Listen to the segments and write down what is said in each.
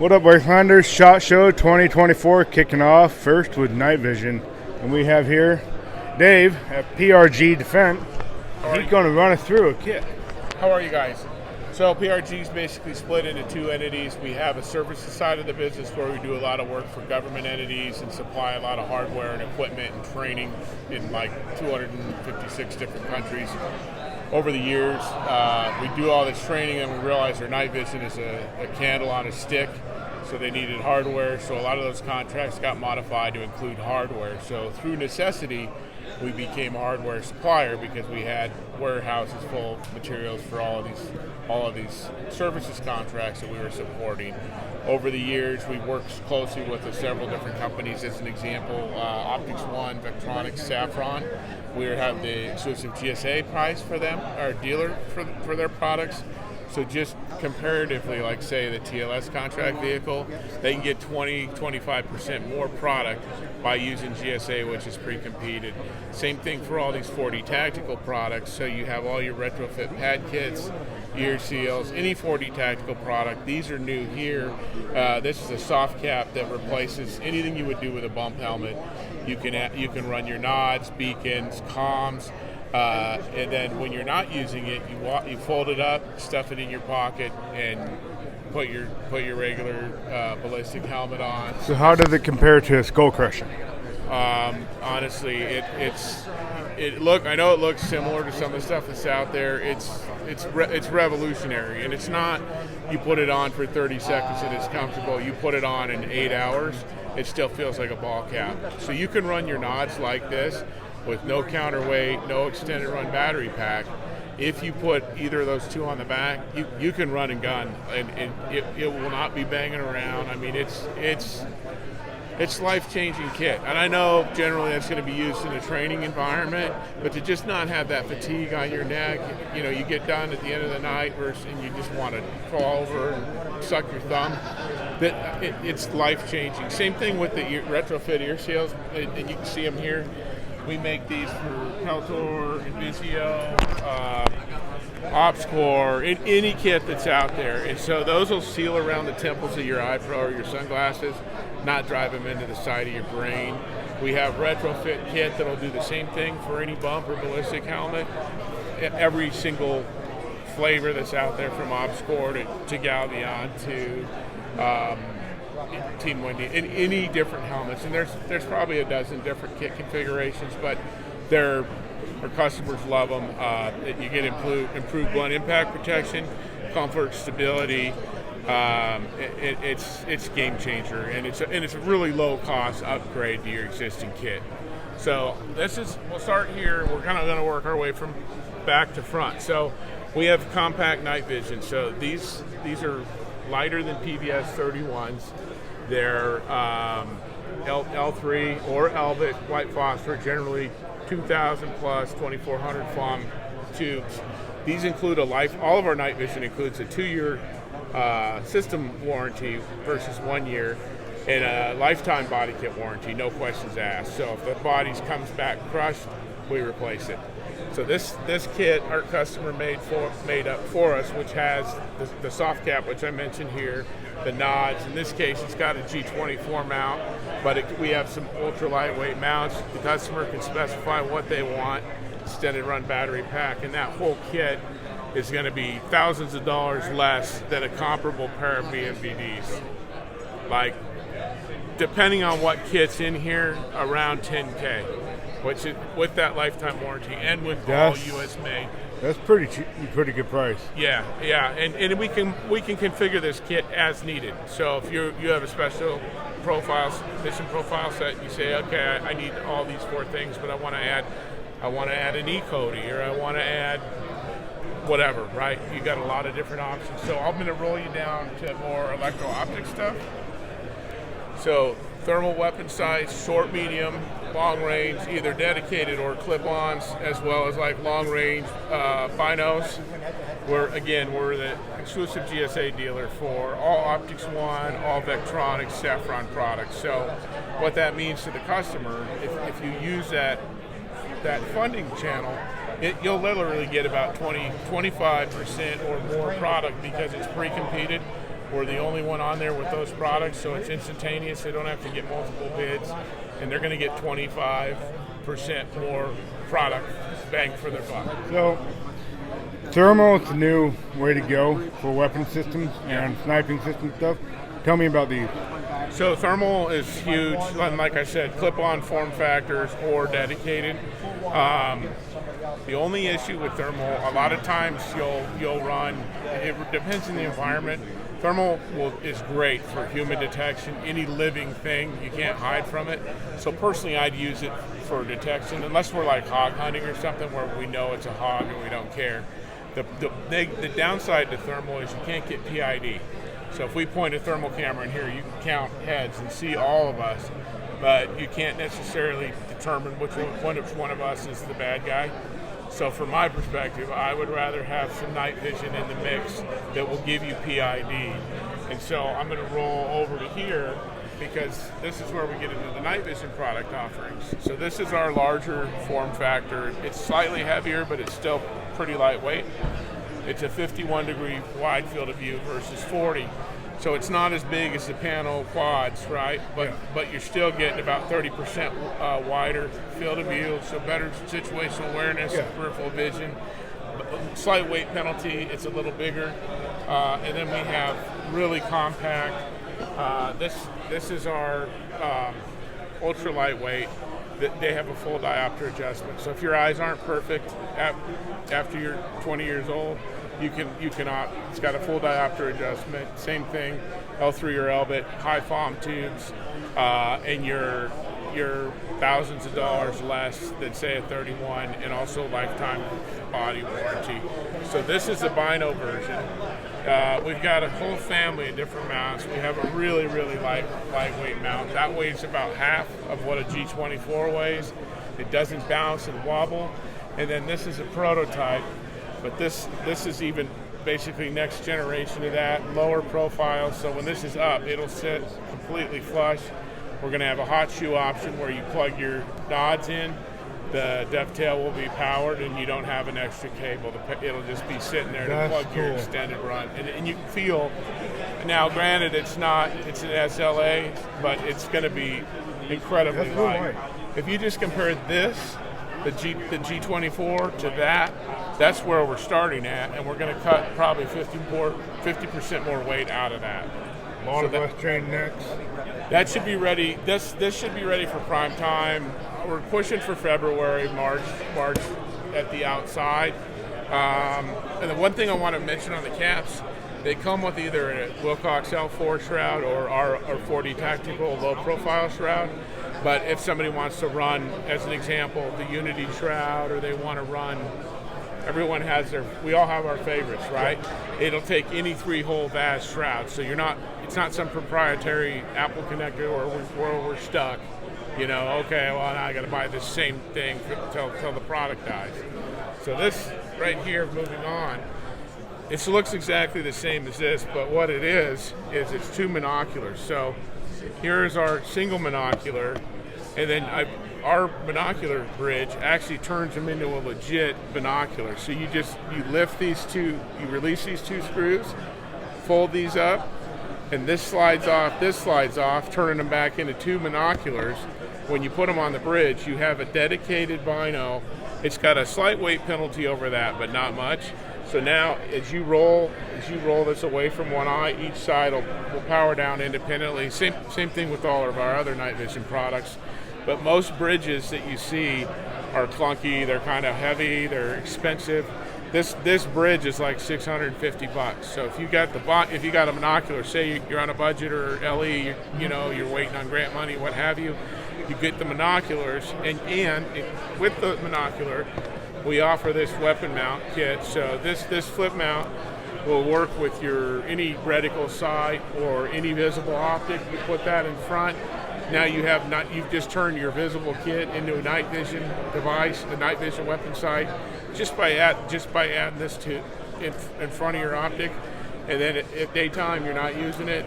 What up, Wastelanders? SHOT Show 2024 kicking off first with night vision. And we have here Dave at PRG Defense. He's going to run us through a kit. How are you guys? So PRG is basically split into two entities. We have a services side of the business where we do a lot of work for government entities and supply a lot of hardware and equipment and training in like 256 different countries. Over the years, we do all this training and we realize our night vision is a candle on a stick, so they needed hardware. So a lot of those contracts got modified to include hardware. So through necessity, we became a hardware supplier because we had warehouses full of materials for all of these services contracts that we were supporting. Over the years, we worked closely with several different companies. As an example, Optics One, Vectronics, Saffron. We have the exclusive GSA price for them, our dealer for their products. So just comparatively, like say the TLS contract vehicle, they can get 20-25% more product by using GSA, which is pre-competed. Same thing for all these 4D tactical products. So you have all your retrofit pad kits, ear seals, any 4D tactical product. These are new here. This is a soft cap that replaces anything you would do with a bump helmet. You can run your nods, beacons, comms. And then when you're not using it, you fold it up, stuff it in your pocket, and put your regular ballistic helmet on. So how does it compare to a skull crusher? Honestly, I know it looks similar to some of the stuff that's out there. It's revolutionary, and it's not you put it on for 30 seconds and it's comfortable. You put it on in 8 hours, it still feels like a ball cap. So you can run your nods like this with no counterweight, no extended run battery pack. If you put either of those two on the back, you can run and gun, and it will not be banging around. I mean, it's life-changing kit. And I know generally that's going to be used in a training environment, but to just not have that fatigue on your neck, you get done at the end of the night and you just want to fall over and suck your thumb, it's life-changing. Same thing with the retrofit ear seals, and you can see them here. We make these for Peltor, Invisio, OpsCore, any kit that's out there. And so those will seal around the temples of your eye pro or your sunglasses, not drive them into the side of your brain. We have retrofit kit that'll do the same thing for any bump or ballistic helmet. Every single flavor that's out there, from OpsCore to Galvion to Team Wendy, in any different helmets, and there's probably a dozen different kit configurations, but our customers love them. You get improved blunt impact protection, comfort, stability. It's game changer, and it's a really low cost upgrade to your existing kit. So we'll start here. We're kind of going to work our way from back to front. So we have compact night vision. So these are lighter than PVS 31s. They're L3 or Elbit white phosphor, generally 2,000 plus 2,400 FOM tubes. These include all of our night vision includes a 2-year system warranty versus 1 year, and a lifetime body kit warranty, no questions asked. So if the body comes back crushed, we replace it. So this kit our customer made up for us, which has the soft cap, which I mentioned here, the nods. In this case, it's got a G24 mount, but we have some ultra lightweight mounts. The customer can specify what they want, extended run battery pack, and that whole kit is going to be thousands of dollars less than a comparable pair of BMVDs. Like, depending on what kit's in here, around 10K. Which is with that lifetime warranty and with all U.S. made. That's pretty good price. Yeah, and we can configure this kit as needed. So if you have a special mission profile set, you say, okay, I need all these 4 things, but I want to add an E-Cody, or I want to add whatever, right? You got a lot of different options. So I'm going to roll you down to more electro-optic stuff. So thermal weapon sights, short, medium, long range, either dedicated or clip-ons, as well as like long range binos. We're the exclusive GSA dealer for all Optics One, all Vectronics, Saffron products. So what that means to the customer, if you use that funding channel, you'll literally get about 25% or more product because it's pre-competed. We're the only one on there with those products, so it's instantaneous. They don't have to get multiple bids, and they're going to get 25% more product bang for their buck. So, thermal is the new way to go for weapon systems and sniping system stuff. Tell me about these. So thermal is huge, and like I said, clip-on form factors or dedicated. The only issue with thermal, a lot of times you'll run. It depends on the environment. Thermal is great for human detection. Any living thing, you can't hide from it. So personally, I'd use it for detection, unless we're like hog hunting or something where we know it's a hog and we don't care. The downside to thermal is you can't get PID. So if we point a thermal camera in here, you can count heads and see all of us, but you can't necessarily determine which one of us is the bad guy. So from my perspective, I would rather have some night vision in the mix that will give you PID. And so I'm going to roll over to here because this is where we get into the night vision product offerings. So this is our larger form factor. It's slightly heavier, but it's still pretty lightweight. It's a 51 degree wide field of view versus 40. So it's not as big as the panel quads, right? But you're still getting about 30% wider field of view, so better situational awareness, peripheral vision. Slight weight penalty, it's a little bigger. And then we have really compact. This is our ultra lightweight. They have a full diopter adjustment. So if your eyes aren't perfect after you're 20 years old, you can opt. It's got a full diopter adjustment. Same thing, L3 or Elbit, high FOM tubes, and you're thousands of dollars less than say a 31, and also lifetime body warranty. So this is the Bino version. We've got a whole family of different mounts. We have a really lightweight mount. That weighs about half of what a G24 weighs. It doesn't bounce and wobble. And then this is a prototype, but this is even basically next generation of that, lower profile. So when this is up, it'll sit completely flush. We're going to have a hot shoe option where you plug your nods in. The dovetail will be powered, and you don't have an extra cable. It'll just be sitting there to plug your extended run. And you can feel, now granted it's an SLA, but it's going to be incredibly light. If you just compare this, the G24 to that's where we're starting at, and we're going to cut probably 50% more weight out of that. A lot of us trained necks. That should be ready. This should be ready for prime time. We're pushing for February, March at the outside. And the one thing I want to mention on the caps, they come with either a Wilcox L4 shroud or our 40 tactical low profile shroud. But if somebody wants to run, as an example, the Unity shroud, or they want to run, everyone has we all have our favorites, right? It'll take any 3-hole VAS shroud. So it's not some proprietary Apple connector where we're stuck. Okay, well, now I got to buy this same thing till the product dies. So this right here, moving on, it looks exactly the same as this, but what it is it's 2 binoculars. So here's our single binocular, and then our binocular bridge actually turns them into a legit binocular. So you lift these two, you release these 2 screws, fold these up, and this slides off, turning them back into 2 binoculars. When you put them on the bridge, you have a dedicated bino. It's got a slight weight penalty over that, but not much. So now, as you roll this away from one eye, each side will power down independently. Same thing with all of our other night vision products. But most bridges that you see are clunky. They're kind of heavy. They're expensive. This bridge is like $650. So if you got a binocular, say you're on a budget or LE, you're waiting on grant money, what have you, you get the binoculars, and with the binocular, we offer this weapon mount kit. So this flip mount will work with any reticle sight or any visible optic. You put that in front. Now you've just turned your visible kit into a night vision device, a night vision weapon sight, just by adding this in front of your optic. And then at daytime you're not using it,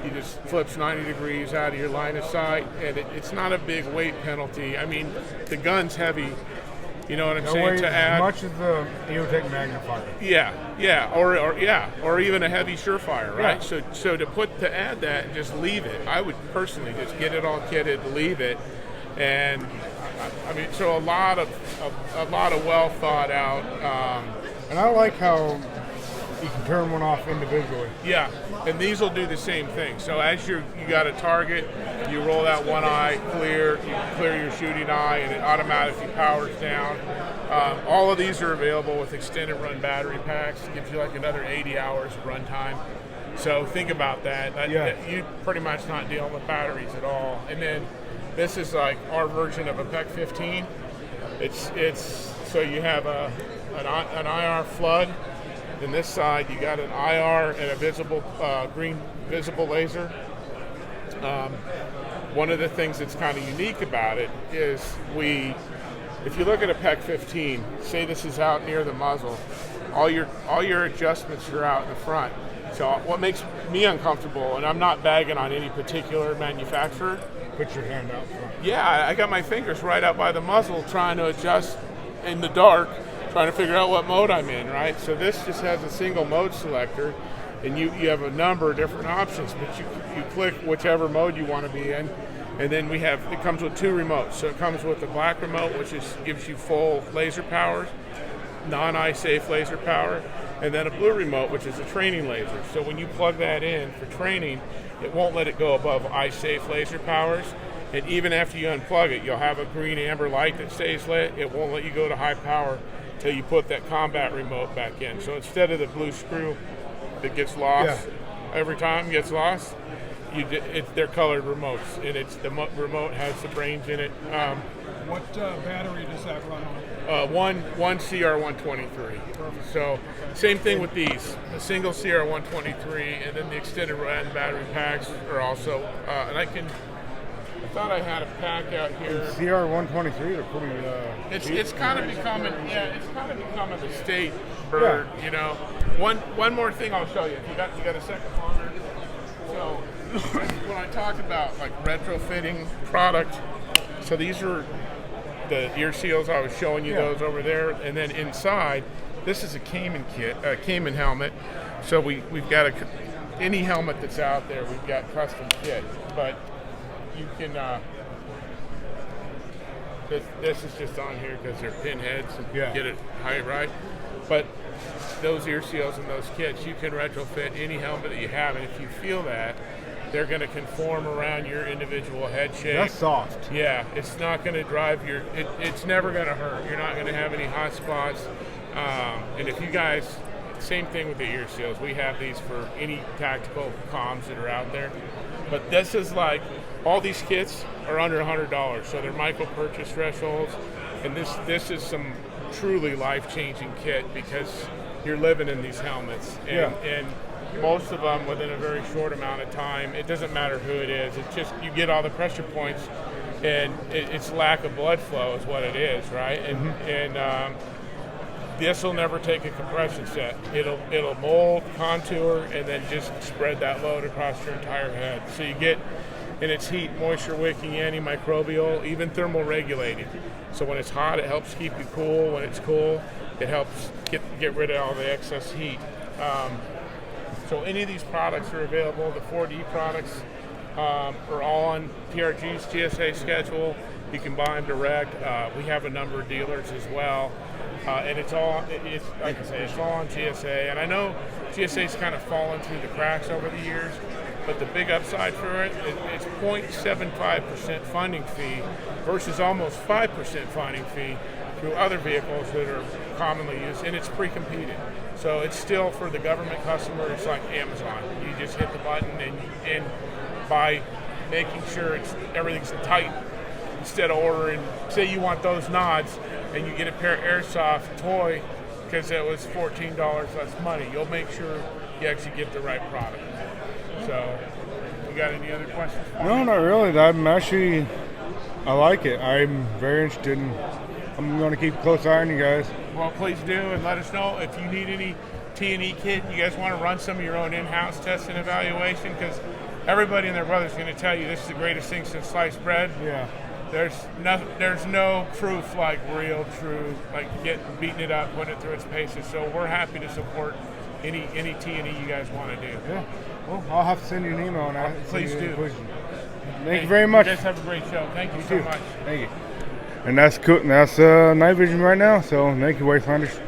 you just flips 90 degrees out of your line of sight, and it's not a big weight penalty. I mean, the gun's heavy. You know what I'm That saying? weighs To as add much as the EOTech magnifier. or even a heavy Surefire, right? Yeah. So to add that and just leave it, I would personally just get it all kitted, leave it, and I mean, so a lot of well thought out. And I like how you can turn one off individually. Yeah, and these will do the same thing. So as you got a target, you roll that one eye clear, you clear your shooting eye, and it automatically powers down. All of these are available with extended run battery packs. Gives you like another 80 hours of run time. So think about that. You pretty much not dealing with batteries at all. And then this is like our version of a PEC 15. It's so you have an IR flood. On this side, you got an IR and a visible green visible laser. One of the things that's kind of unique about it is if you look at a PEC 15, say this is out near the muzzle, all your adjustments are out in the front. So what makes me uncomfortable, and I'm not bagging on any particular manufacturer. Put your hand out front. Yeah, I got my fingers right out by the muzzle trying to adjust in the dark, trying to figure out what mode I'm in, right? So this just has a single mode selector, and you have a number of different options, but you click whichever mode you want to be in, and then it comes with 2 remotes. So it comes with the black remote, which gives you full laser power, non-eye safe laser power, and then a blue remote, which is a training laser. So when you plug that in for training, it won't let it go above eye safe laser powers. And even after you unplug it, you'll have a green amber light that stays lit. It won't let you go to high power until you put that combat remote back in. So instead of the blue screw that gets lost every time gets lost, they're colored remotes, and the remote has the brains in it. What battery does that run on? One CR123. So same thing with these, a single CR123, and then the extended run battery packs are also, and I thought I had a pack out here. CR123 are pretty. It's kind of becoming the state bird. Yeah. You know, one more thing I'll show you. If you got a second longer. So when I talked about like retrofitting product, so these are the ear seals. I was showing you those over there, and then inside, this is a Cayman kit, a Cayman helmet. So we've got any helmet that's out there, we've got custom kit, but you can. This is just on here because they're pinheads and get it height right. But those ear seals and those kits, you can retrofit any helmet that you have, and if you feel that, they're going to conform around your individual head shape. That's soft. Yeah, it's not going to drive it's never going to hurt. You're not going to have any hot spots. And if you guys, same thing with the ear seals. We have these for any tactical comms that are out there. But this is like, all these kits are under $100, so they're micro purchase thresholds. And this is some truly life-changing kit because you're living in these helmets. And most of them within a very short amount of time. It doesn't matter who it is. It's just you get all the pressure points, and it's lack of blood flow is what it is, right? And this will never take a compression set. It'll mold, contour, and then just spread that load across your entire head. So you get, and it's heat, moisture wicking, antimicrobial, even thermal regulating. So when it's hot, it helps keep you cool. When it's cool, it helps get rid of all the excess heat. So any of these products are available. The 4D products are all on PRG's GSA schedule. You can buy them direct. We have a number of dealers as well. And it's like I say, it's all on GSA. And I know GSA's kind of fallen through the cracks over the years, but the big upside for it's 0.75% funding fee versus almost 5% funding fee through other vehicles that are commonly used, and it's pre-competed. So it's still for the government customer, it's like Amazon. You just hit the button, and by making sure everything's tight, instead of ordering, say you want those nods, and you get a pair of airsoft toy because it was $14 less money, you'll make sure you actually get the right product. So, you got any other questions? No, not really. I like it. I'm very interested I'm going to keep a close eye on you guys. Well, please do, and let us know if you need any T&E kit. You guys want to run some of your own in-house test and evaluation, because everybody and their brother's going to tell you this is the greatest thing since sliced bread. Yeah. there's no proof like real, true, like beating it up, putting it through its paces. So we're happy to support any T&E you guys want to do. Yeah. Well, I'll have to send you an email on that. Please do. Thank you very much. You guys have a great show. Thank you so much. Thank you. And that's cool. That's night vision right now. So thank you, Wayfinders.